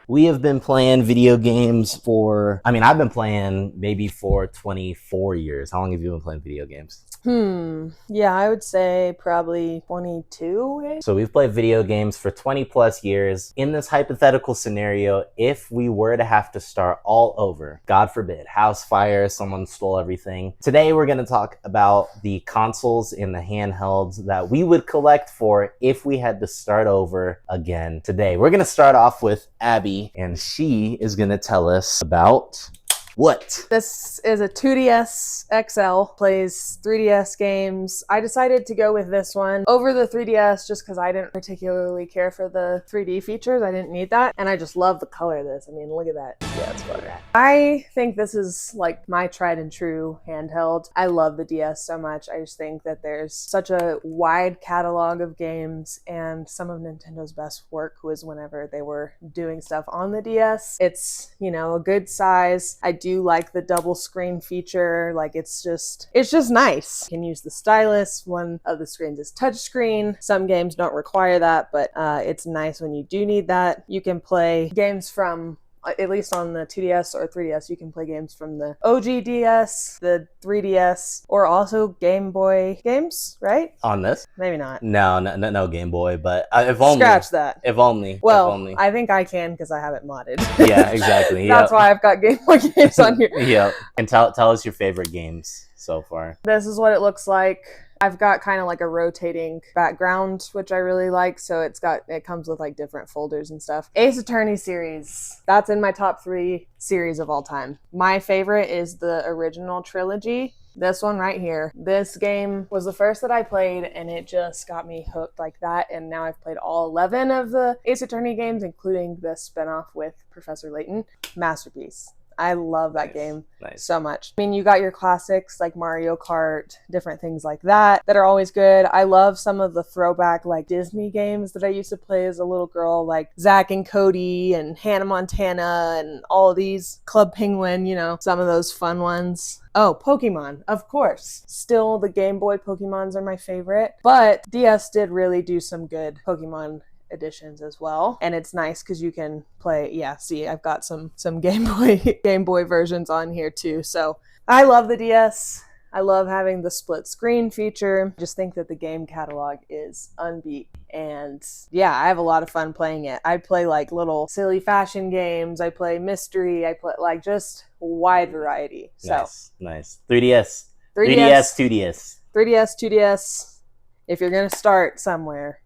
We have been playing video games for, I've been playing maybe for 24 years. How long have you been playing video games? Yeah, I would say probably 22-ish. So we've played video games for 20 plus years. In this hypothetical scenario, if we were to have to start all over, God forbid, house fire, someone stole everything. Today we're going to talk about the consoles and the handhelds that we would collect for if we had to start over again today. We're going to start off with Abby, and she is going to tell us about... what? This is a 2DS XL, plays 3DS games. I decided to go with this one over the 3DS just because I didn't particularly care for the 3D features. I didn't need that. And I just love the color of this. I mean, look at that. Yeah, it's fun. I think this is like my tried and true handheld. I love the DS so much. I just think that there's such a wide catalog of games, and some of Nintendo's best work was whenever they were doing stuff on the DS. It's, a good size. I do like the double screen feature. Like it's just nice. You can use the stylus. One of the screens is touchscreen. Some games don't require that, but it's nice when you do need that. You can play games from, at least on the 2DS or 3DS, you can play games from the OG DS, the 3DS, or also Game Boy games, right? On this? Maybe not. No Game Boy, but if only. Scratch that. If only. Well, if only. I think I can because I have it modded. Yeah, exactly. That's why I've got Game Boy games on here. Yeah. And tell us your favorite games so far. This is what it looks like. I've got kind of like a rotating background, which I really like. So it comes with like different folders and stuff. Ace Attorney series. That's in my top 3 series of all time. My favorite is the original trilogy. This one right here. This game was the first that I played, and it just got me hooked like that. And now I've played all 11 of the Ace Attorney games, including the spinoff with Professor Layton. Masterpiece. I love that game so much. I mean, you got your classics like Mario Kart, different things like that are always good. I love some of the throwback like Disney games that I used to play as a little girl, like Zack and Cody and Hannah Montana and all of these, Club Penguin, some of those fun ones. Oh, Pokemon, of course. Still, the Game Boy Pokemons are my favorite, but DS did really do some good Pokemon editions as well, and it's nice because you can play. I've got some Game Boy versions on here too. So I love the DS. I love having the split screen feature. Just think that the game catalog is unbeat, and I have a lot of fun playing it. I play like little silly fashion games. I play mystery. I play like just wide variety. So nice 3DS 2DS 2DS. If you're gonna start somewhere,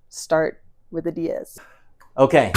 start with a DS. Okay.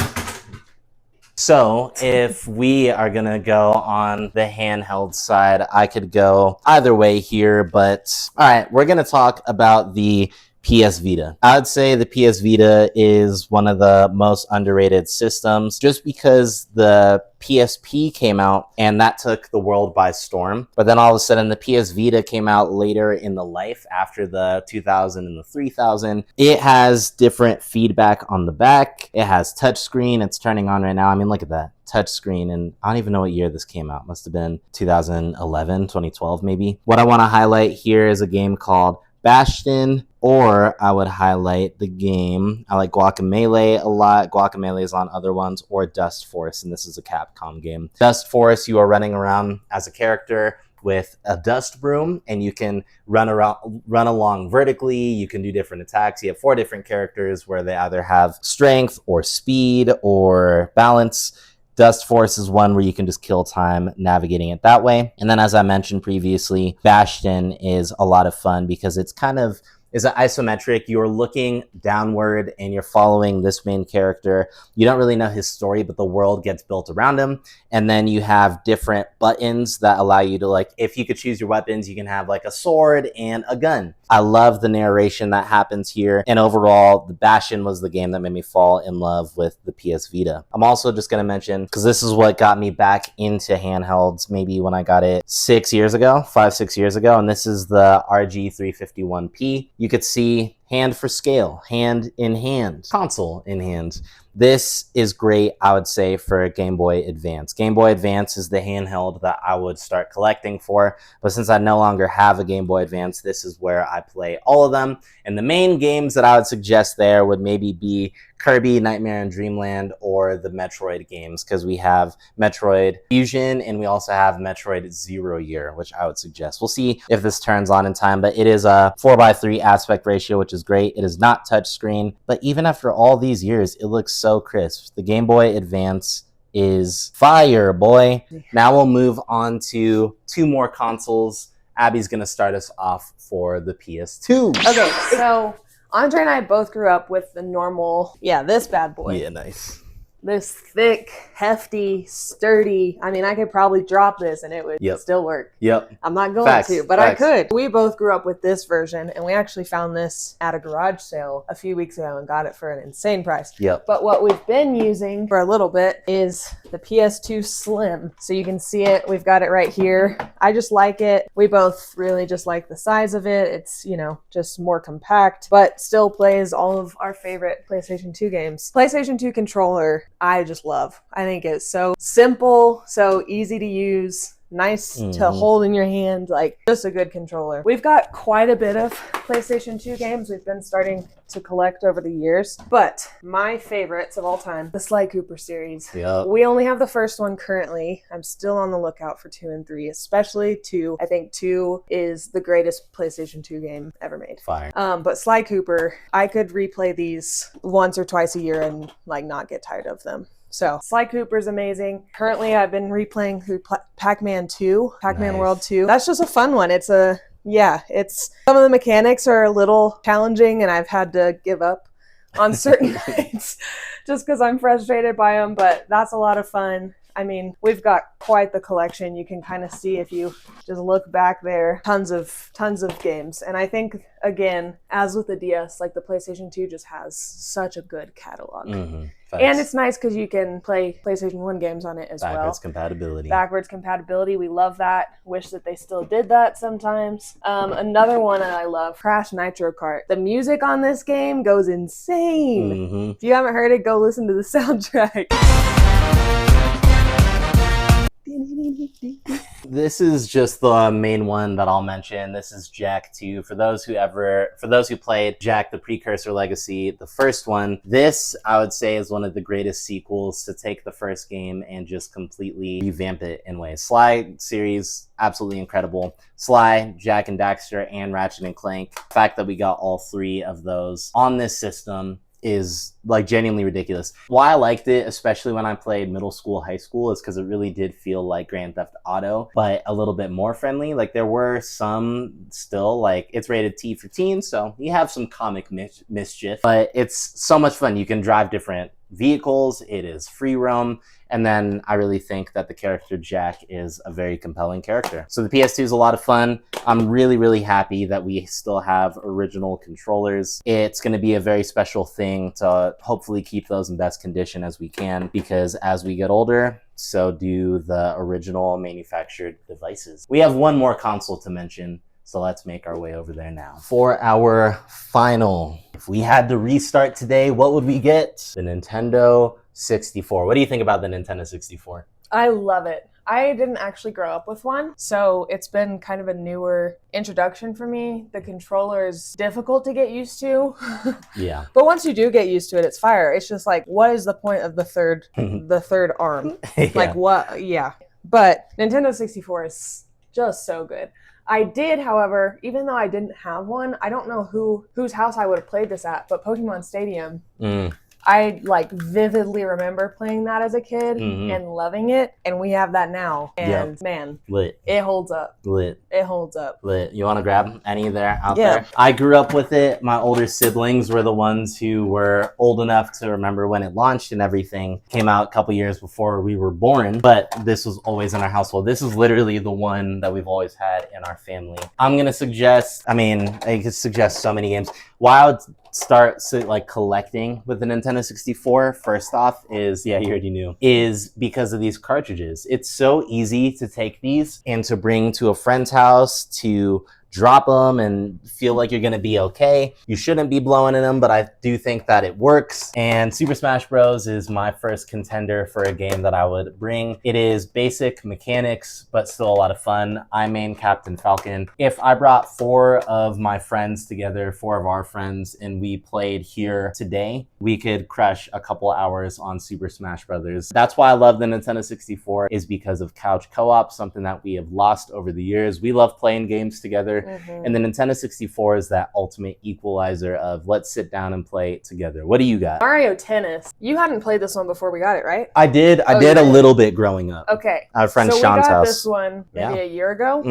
So if we are going to go on the handheld side, I could go either way here, but all right, we're going to talk about the PS Vita. I'd say the PS Vita is one of the most underrated systems just because the PSP came out and that took the world by storm. But then all of a sudden the PS Vita came out later in the life after the 2000 and the 3000. It has different feedback on the back. It has touchscreen. It's turning on right now. I mean, look at that touchscreen. And I don't even know what year this came out. Must have been 2011, 2012 maybe. What I want to highlight here is a game called Bastion, or I would highlight the game. I like Guacamelee a lot. Guacamelee is on other ones, or Dust Force, and this is a Capcom game. Dust Force, you are running around as a character with a dust broom, and you can run along vertically. You can do different attacks. You have 4 different characters where they either have strength or speed or balance. Dust Force is one where you can just kill time navigating it that way. And then, as I mentioned previously, Bastion is a lot of fun because it's kind of is isometric. You're looking downward and you're following this main character. You don't really know his story, but the world gets built around him. And then you have different buttons that allow you to, like, if you could choose your weapons, you can have like a sword and a gun. I love the narration that happens here. And overall, the Bastion was the game that made me fall in love with the PS Vita. I'm also just going to mention, because this is what got me back into handhelds maybe when I got it 6 years ago, 5-6 years ago. And this is the RG351P. You could see hand for scale, hand in hand, console in hand. This is great, I would say, for Game Boy Advance. Game Boy Advance is the handheld that I would start collecting for, but since I no longer have a Game Boy Advance, this is where I play all of them. And the main games that I would suggest there would maybe be Kirby, Nightmare in Dreamland, or the Metroid games, because we have Metroid Fusion and we also have Metroid Zero Year, which I would suggest. We'll see if this turns on in time, but it is a 4:3 aspect ratio, which is great. It is not touchscreen, but even after all these years, it looks so crisp. The Game Boy Advance is fire, boy. Now we'll move on to two more consoles. Abby's gonna start us off for the PS2. Okay, so Andre and I both grew up with the normal, this bad boy. Yeah, nice. This thick, hefty, sturdy. I mean, I could probably drop this and it would still work. Yep. I'm not going Facts, to, but facts. I could. We both grew up with this version, and we actually found this at a garage sale a few weeks ago and got it for an insane price. Yep. But what we've been using for a little bit is the PS2 Slim. So you can see it. We've got it right here. I just like it. We both really just like the size of it. It's, just more compact, but still plays all of our favorite PlayStation 2 games. PlayStation 2 controller, I just love. I think it's so simple, so easy to use, nice to hold in your hand, like just a good controller. We've got quite a bit of PlayStation 2 games we've been starting to collect over the years, but my favorites of all time, the Sly Cooper series. Yep. We only have the first one currently. I'm still on the lookout for 2 and 3, especially 2. I think 2 is the greatest PlayStation 2 game ever made. Fire. But Sly Cooper, I could replay these once or twice a year and not get tired of them. So Sly Cooper's amazing. Currently, I've been replaying through Pac-Man 2, Pac-Man World 2. That's just a fun one. It's some of the mechanics are a little challenging, and I've had to give up on certain nights just because I'm frustrated by them, but that's a lot of fun. I mean, we've got quite the collection. You can kind of see if you just look back there, tons of games. And I think, again, as with the DS, the PlayStation 2 just has such a good catalog. And it's nice because you can play PlayStation 1 games on it as well. Backwards compatibility. We love that. Wish that they still did that sometimes. Another one that I love, Crash Nitro Kart. The music on this game goes insane. If you haven't heard it, go listen to the soundtrack. This is just the main one that I'll mention. This is Jak 2. For those who played Jak the Precursor Legacy, the first one, this I would say is one of the greatest sequels to take the first game and just completely revamp it in ways. Sly series, absolutely incredible. Sly, Jak and Daxter, and Ratchet and Clank. The fact that we got all 3 of those on this system is genuinely ridiculous. Why I liked it, especially when I played middle school, high school, is because it really did feel like Grand Theft Auto, but a little bit more friendly. There were some still, it's rated T for teens, so you have some comic mischief, but it's so much fun. You can drive different vehicles. It is free roam. And then I really think that the character Jak is a very compelling character. So the PS2 is a lot of fun. I'm really, really happy that we still have original controllers. It's going to be a very special thing to hopefully keep those in best condition as we can, because as we get older, so do the original manufactured devices. We have one more console to mention, so let's make our way over there now. For our final, if we had to restart today, what would we get? The Nintendo 64. What do you think about the Nintendo 64? I love it. I didn't actually grow up with one, so it's been kind of a newer introduction for me. The controller is difficult to get used to. Yeah. But once you do get used to it, it's fire. It's just what is the point of the third arm? Yeah. What? Yeah. But Nintendo 64 is just so good. I did, however, even though I didn't have one, I don't know whose house I would have played this at, but Pokemon Stadium. I vividly remember playing that as a kid and loving it, and we have that now. And man, lit. It holds up. Lit. It holds up. Lit. You want to grab any there out there? I grew up with it. My older siblings were the ones who were old enough to remember when it launched and everything. Came out a couple years before we were born, but this was always in our household. This is literally the one that we've always had in our family. I'm gonna suggest. I could suggest so many games. Why I would start collecting with the Nintendo 64, first off, is you already knew, is because of these cartridges. It's so easy to take these and to bring to a friend's house, to drop them and feel like you're going to be okay. You shouldn't be blowing in them, but I do think that it works. And Super Smash Bros. Is my first contender for a game that I would bring. It is basic mechanics, but still a lot of fun. I main Captain Falcon. If I brought 4 of my friends together, 4 of our friends, and we played here today, we could crush a couple hours on Super Smash Brothers. That's why I love the Nintendo 64, is because of couch co-op, something that we have lost over the years. We love playing games together, and the Nintendo 64 is that ultimate equalizer of let's sit down and play together. What do you got? Mario Tennis. You hadn't played this one before we got it, right? I did a little bit growing up. Okay. Our friend so Sean's we got house. this one maybe a year ago.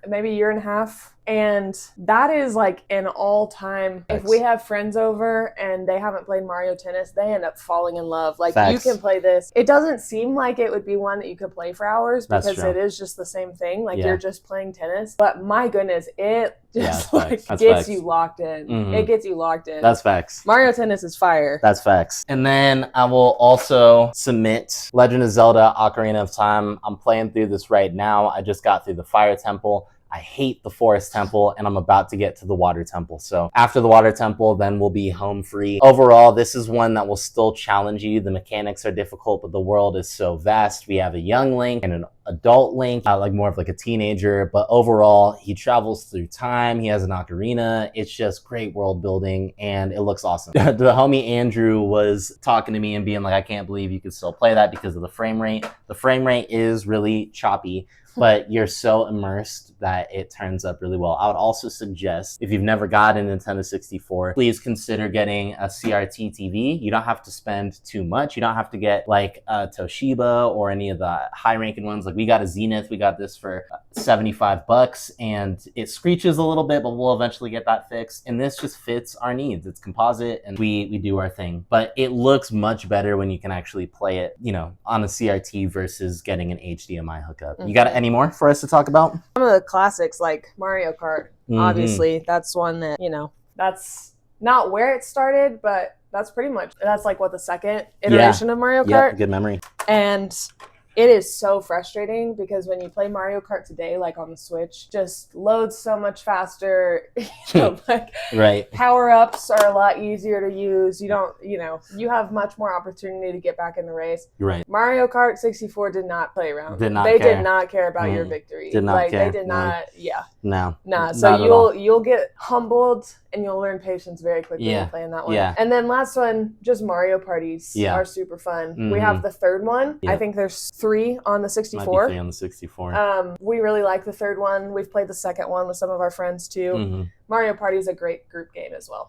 Maybe a year and a half. And that is like an all-time, if we have friends over and they haven't played Mario Tennis, they end up falling in love. Like, you can play this. It doesn't seem like it would be one that you could play for hours because it is just the same thing. Like, you're just playing tennis. But my goodness, it just gets you locked in. It gets you locked in. That's facts. Mario Tennis is fire. That's facts. And then I will also submit Legend of Zelda Ocarina of Time. I'm playing through this right now. I just got through the Fire Temple. I hate the Forest Temple, and I'm about to get to the Water Temple. So after the Water Temple, then we'll be home free. Overall, this is one that will still challenge you. The mechanics are difficult, but the world is so vast. We have a young Link and an adult Link, like more of like a teenager, but overall, he travels through time. He has an ocarina. It's just great world building, and it looks awesome. The homie Andrew was talking to me and being like, I can't believe you could still play that because of the frame rate. The frame rate is really choppy, but you're so immersed that it turns up really well. I would also suggest, if you've never got a Nintendo 64, please consider getting a CRT TV. You don't have to spend too much. You don't have to get like a Toshiba or any of the high-ranking ones. Like, we got a Zenith. We got this for $75, and it screeches a little bit, but we'll eventually get that fixed. And this just fits our needs. It's composite, and we do our thing. But it looks much better when you can actually play it, you know, on a CRT versus getting an HDMI hookup. You got any more for us to talk about? Some of the classics like Mario Kart, obviously, that's one that, you know, that's not where it started, but that's pretty much, that's like what, the second iteration of Mario Kart? Yep, good memory. And it is so frustrating because when you play Mario Kart today, like on the Switch, just loads so much faster. You know, like power-ups are a lot easier to use. You don't, you know, you have much more opportunity to get back in the race. Mario Kart 64 did not play around. They did not care about your victory. Did not care. They did not, No. So you'll get humbled and you'll learn patience very quickly when playing that one. And then last one, just Mario parties are super fun. We have the third one. I think there's 3 on the 64. Might be 3 on the 64. We really like the third one. We've played the second one with some of our friends too. Mario Party is a great group game as well.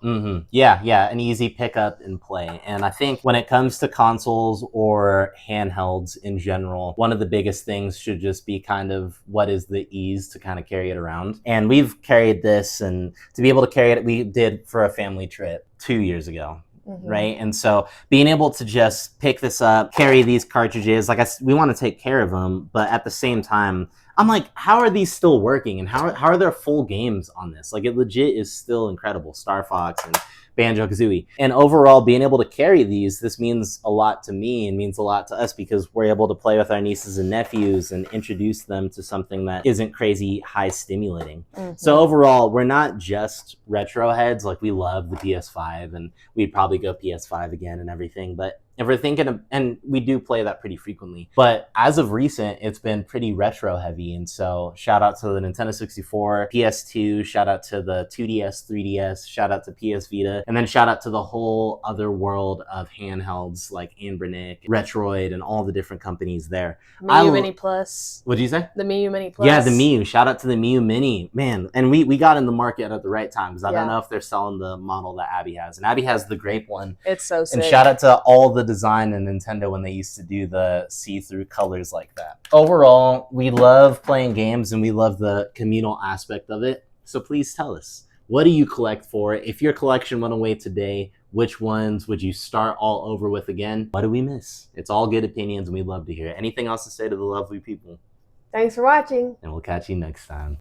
Yeah, an easy pick up and play. And I think when it comes to consoles or handhelds in general, one of the biggest things should just be kind of what is the ease to kind of carry it around. And we've carried this, and to be able to carry it, we did for a family trip 2 years ago. Right? And so being able to just pick this up, carry these cartridges, like we want to take care of them, but at the same time, I'm like, how are these still working? And how are there full games on this? Like, it legit is still incredible. Star Fox and Banjo-Kazooie. And overall, being able to carry these, this means a lot to me and means a lot to us because we're able to play with our nieces and nephews and introduce them to something that isn't crazy high stimulating. So overall, we're not just retro heads. Like, we love the PS5 and we'd probably go PS5 again and everything. But if we're thinking of, and we do play that pretty frequently, but as of recent, it's been pretty retro heavy. And so shout out to the Nintendo 64, PS2, shout out to the 2DS, 3DS, shout out to PS Vita, and then shout out to the whole other world of handhelds like Anbernic, Retroid, and all the different companies there. Miu Mini Plus. What'd you say? The Miu Mini Plus. Yeah, the Miu. Shout out to the Miu Mini. Man, and we got in the market at the right time because I don't know if they're selling the model that Abby has. And Abby has the grape one. It's so sick. And shout out to all the design in Nintendo when they used to do the see-through colors like that. Overall, we love playing games and we love the communal aspect of it. So please tell us, what do you collect for? If your collection went away today, which ones would you start all over with again? What do we miss? It's all good opinions and we'd love to hear it. Anything else to say to the lovely people? Thanks for watching. And we'll catch you next time.